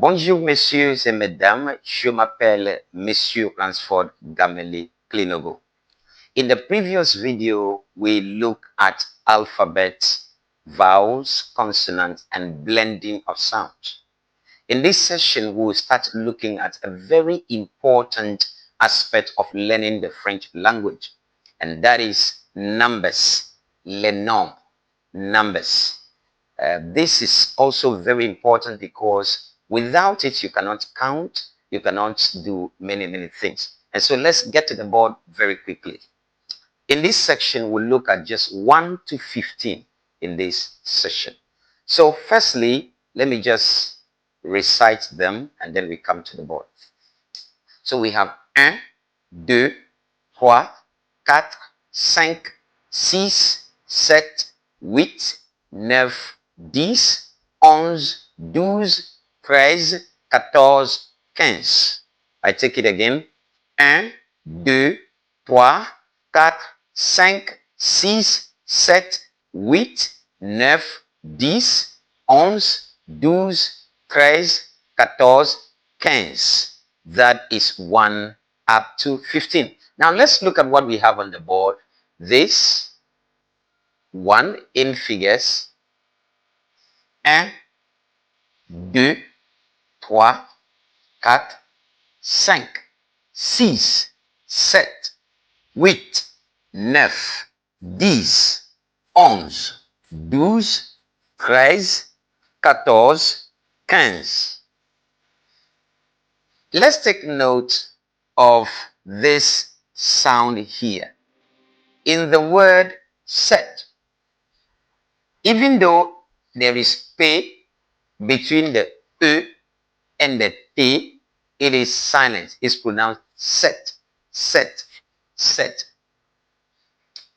Bonjour messieurs et mesdames, je m'appelle Monsieur Ransford Gamele Klinogo. In the previous video, we looked at alphabets, vowels, consonants, and blending of sounds. In this session, we will start looking at a very important aspect of learning the French language, and that is numbers, les nombres, numbers. This is also very important because without it, you cannot count, you cannot do many things. And so let's get to the board very quickly. In this section, we'll look at just 1 to 15 in this session. So firstly, let me just recite them and then we come to the board. So we have 1, 2, 3, 4, 5, 6, 7, 8, 9, 10, 11, 12, 13, 14, 15. I take it again. 1, 2, 3, 4, 5, 6, 7, 8, 9, 10, 11, 12, 13, 14, 15. That is 1 up to 15. Now let's look at what we have on the board. This 1 in figures. 1, 2, 3, 4, 5, 6, 7, 8, 9, 10, 11, 12, 13, 14, 15. Let's take note of this sound here. In the word set, even though there is P between the E and the T, it is silent. It's pronounced set, set, set.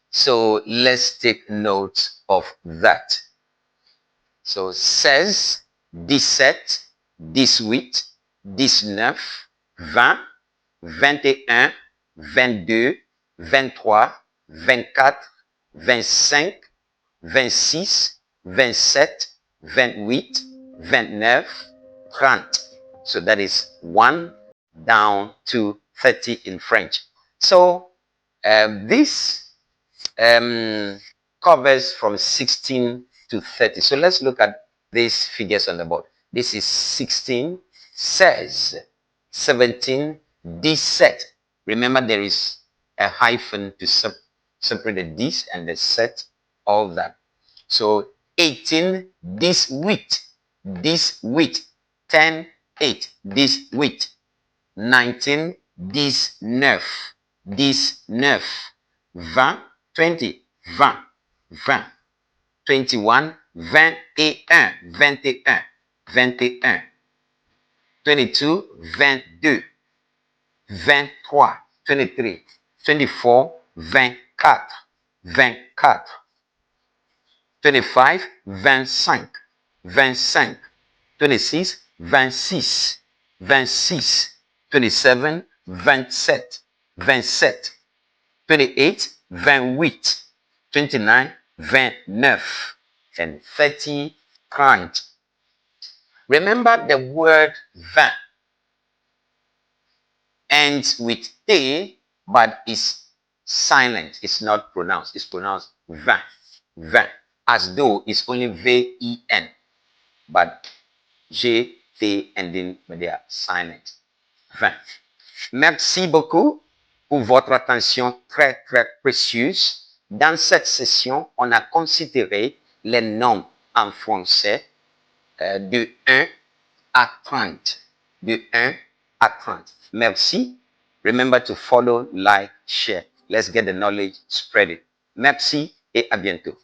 So let's take note of that. So 16, 17, 18, 19, 20, 21, 22, 23, 24, 25, 26, 27, 28, 29, 30. So that is 1 down to 30 in French. So this covers from 16 to 30. So let's look at these figures on the board. This is 16, 16, 17, 17. Remember there is a hyphen to separate the this and the set, all that. So 18, this wheat, 10, 8, this wheat. 19, 19, 19, 20, 20, 20, 20, 21, 21, 21, 21, 22, 22, 23, 23, 24, 24, 24, 25, 25, 25, 26, 26, 26, 27, 27, 27, 28, 28, 29, 29, and 30, 30. Remember the word vin ends with T, but is silent. It's not pronounced. It's pronounced vin, vin, as though it's only V-E-N, but G, T, and then they are silent. Vin. Merci beaucoup pour votre attention très précieuse. Dans cette session, on a considéré les nombres en français de 1 à 30. De 1 à 30. Merci. Remember to follow, like, share. Let's get the knowledge, spread it. Merci et à bientôt.